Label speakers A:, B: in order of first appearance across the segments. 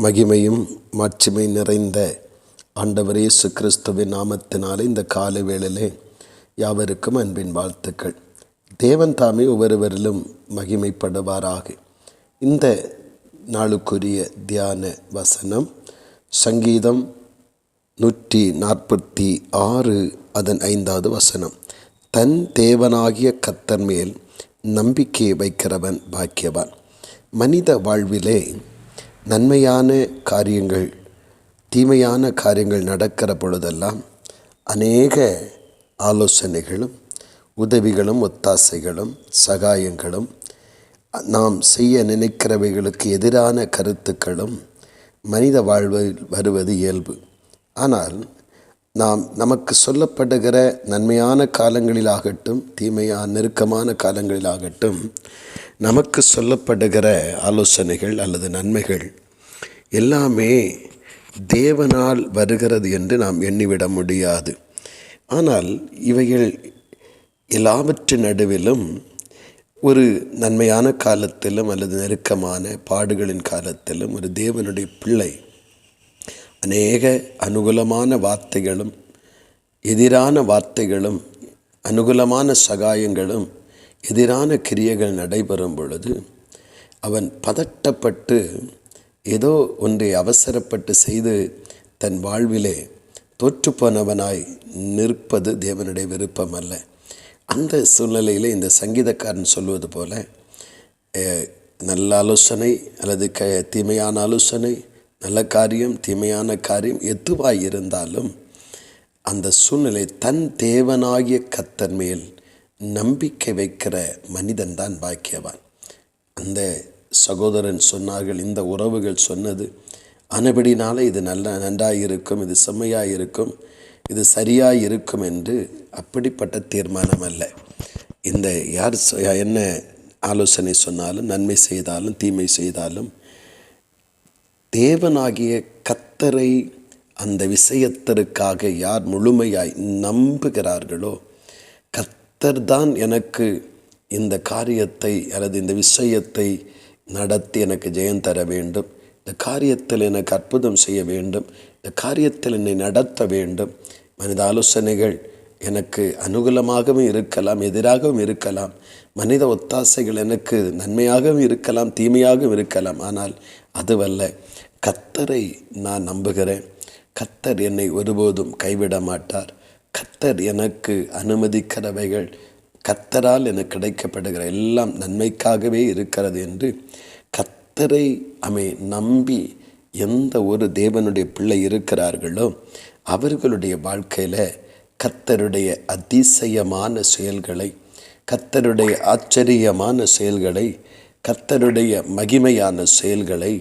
A: மகிமையும் மாட்சிமை நிறைந்த ஆண்டவர் இயேசு கிறிஸ்துவின் நாமத்தினாலே இந்த காலை வேளையிலே யாவருக்கும் அன்பின் வாழ்த்துக்கள். தேவன் தாமே ஒவ்வொருவரிலும் மகிமைப்படுவாராக. இந்த நாளுக்குரிய தியான வசனம் சங்கீதம் 146 அதன் 5வது வசனம். தன் தேவனாகிய கர்த்தர் மேல் நம்பிக்கை வைக்கிறவன் பாக்கியவான். மனித வாழ்விலே நன்மையான காரியங்கள் தீமையான காரியங்கள் நடக்கிற பொழுதெல்லாம் அநேக ஆலோசனைகளும் உதவிகளும் ஒத்தாசைகளும் சகாயங்களும் நாம் செய்ய நினைக்கிறவைகளுக்கு எதிரான கருத்துக்களும் மனித வாழ்வில் வருவது இயல்பு. ஆனால் நமக்கு சொல்லப்படுகிற நன்மையான காலங்களிலாகட்டும் நெருக்கமான காலங்களிலாகட்டும் நமக்கு சொல்லப்படுகிற ஆலோசனைகள் அல்லது நன்மைகள் எல்லாமே தேவனால் வருகிறது என்று நாம் எண்ணிவிட முடியாது. ஆனால் இவைகள் எல்லாவற்றின் நடுவிலும் ஒரு நன்மையான காலத்திலும் அல்லது நெருக்கமான பாடுகளின் காலத்திலும் ஒரு தேவனுடைய பிள்ளை அநேக அனுகூலமான வார்த்தைகளும் எதிரான வார்த்தைகளும் அனுகூலமான சகாயங்களும் எதிரான கிரியைகள் நடைபெறும் பொழுது அவன் பதட்டப்பட்டு ஏதோ ஒன்றை அவசரப்பட்டு செய்து தன் வாழ்விலே தோற்றுப்போனவனாய் நிற்பது தேவனுடைய விருப்பம் அல்ல. அந்த சூழ்நிலையில் இந்த சங்கீதக்காரன் சொல்வது போல நல்ல ஆலோசனை அல்லது தீமையான ஆலோசனை, நல்ல காரியம் தீமையான காரியம் எதுவாய் இருந்தாலும் அந்த சூழ்நிலை தன் தேவனாகிய கர்த்தர் மேல் நம்பிக்கை வைக்கிற மனிதன்தான் பாக்கியவான். அந்த சகோதரன் சொன்னார்கள், இந்த உறவுகள் சொன்னது ஆனபடினால இது நன்றாக இருக்கும், இது செம்மையாக இருக்கும், இது சரியாக இருக்கும் என்று அப்படிப்பட்ட தீர்மானம் அல்ல. இந்த யார் என்ன ஆலோசனை சொன்னாலும் நன்மை செய்தாலும் தீமை செய்தாலும் தேவனாகிய கர்த்தரை அந்த விஷயத்திற்காக யார் முழுமையாய் நம்புகிறார்களோ, கர்த்தர் தான் எனக்கு இந்த காரியத்தை அல்லது இந்த விஷயத்தை நடத்தி எனக்கு ஜெயம் தர வேண்டும், இந்த காரியத்தில் எனக்கு அற்புதம் செய்ய வேண்டும், இந்த காரியத்தில் என்னை நடத்த வேண்டும். மனித ஆலோசனைகள் எனக்கு அனுகூலமாகவும் இருக்கலாம், எதிராகவும் இருக்கலாம். மனித ஒத்தாசைகள் எனக்கு நன்மையாகவும் இருக்கலாம், தீமையாகவும் இருக்கலாம். ஆனால் அதுவல்ல, கர்த்தரை நான் நம்புகிறேன். கர்த்தர் என்னை ஒருபோதும் கைவிட மாட்டார். கர்த்தர் எனக்கு அனுமதிக்கிறவைகள் கர்த்தரால் எனக்கு கிடைக்கப்படுகிற எல்லாம் நன்மைக்காகவே இருக்கிறது என்று கர்த்தரை நம்பி எந்த ஒரு தேவனுடைய பிள்ளை இருக்கிறார்களோ அவர்களுடைய வாழ்க்கையில் கர்த்தருடைய அதிசயமான செயல்களை, கர்த்தருடைய ஆச்சரியமான செயல்களை, கர்த்தருடைய மகிமையான செயல்களை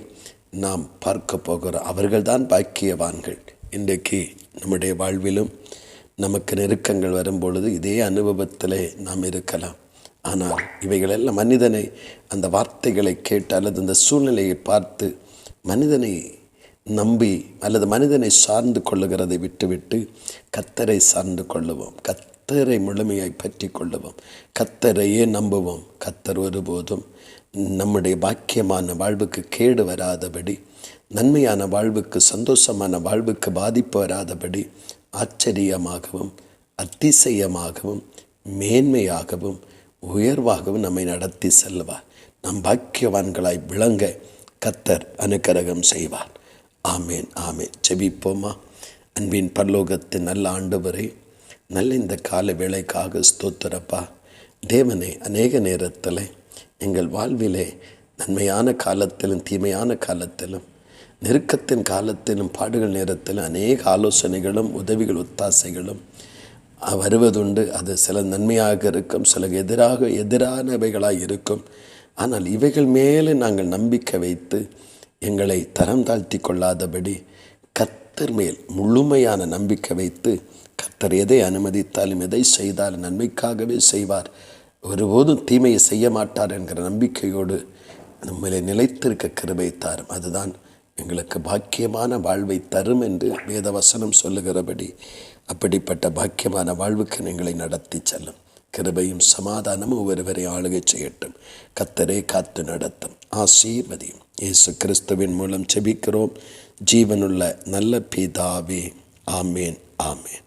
A: நாம் பார்க்க போகிறோம். அவர்கள்தான் பாக்கியவான்கள். இன்றைக்கு நம்முடைய வாழ்விலும் நமக்கு நெருக்கங்கள் வரும்பொழுது இதே அனுபவத்திலே நாம் இருக்கலாம். ஆனால் இவைகளெல்லாம் மனிதனை அந்த வார்த்தைகளை கேட்டு அல்லது அந்த சூழ்நிலையை பார்த்து மனிதனை நம்பி அல்லது மனிதனை சார்ந்து கொள்ளுகிறதை விட்டுவிட்டு கர்த்தரை சார்ந்து கொள்ளுவோம், கர்த்தரை முழுமையாய் பற்றி கொள்ளுவோம், கர்த்தரையே நம்புவோம். கர்த்தர் ஒருபோதும் நம்முடைய பாக்கியமான வாழ்வுக்கு கேடு வராதபடி, நன்மையான வாழ்வுக்கு சந்தோஷமான வாழ்வுக்கு பாதிப்பு வராதபடி ஆச்சரியமாகவும் அதிசயமாகவும் மேன்மையாகவும் உயர்வாகவும் நம்மை நடத்தி செல்வார். நம் பாக்கியவான்களாய் விளங்க கர்த்தர் அனுக்கிரகம் செய்வார். ஆமேன் ஆமேன். ஜெபிப்போமா. அன்பின் பரலோகத்தின் நல்ல ஆண்டவரே, நல்ல இந்த கால வேளைக்காக ஸ்தோத்திரப்பா. தேவனே, அநேக நேரத்தில் எங்கள் வாழ்விலே நன்மையான காலத்திலும் தீமையான காலத்திலும் நெருக்கத்தின் காலத்திலும் பாடுகள் நேரத்திலும் அநேக ஆலோசனைகளும் உதவிகள் ஒத்தாசைகளும் வருவதுண்டு. அது சில நன்மையாக இருக்கும், சில எதிரானவைகளாக இருக்கும். ஆனால் இவைகள் மேலே நாங்கள் நம்பிக்கை வைத்து எங்களை தரம் தாழ்த்தி கொள்ளாதபடி கர்த்தர் மேல் முழுமையான நம்பிக்கை வைத்து கர்த்தர் எதை அனுமதித்தாலும் எதை செய்தாலும் நன்மைக்காகவே செய்வார், ஒருபோதும் தீமையை செய்ய மாட்டார் என்கிற நம்பிக்கையோடு நம்மளை நிலைத்திருக்க கிருபை தாரும். அதுதான் எங்களுக்கு பாக்கியமான வாழ்வை தரும் என்று வேதவசனம் சொல்லுகிறபடி அப்படிப்பட்ட பாக்கியமான வாழ்வுக்கு எங்களை நடத்தி செல்லும். கிருபையும் சமாதானமும் ஒருவரை ஆளுகை செய்யட்டும். கர்த்தரே காத்து நடத்தும், ஆசீர்வதியும். இயேசு கிறிஸ்துவின் மூலம் ஜெபிக்கிறோம் ஜீவனுள்ள நல்ல பிதாவே. ஆமேன், ஆமேன்.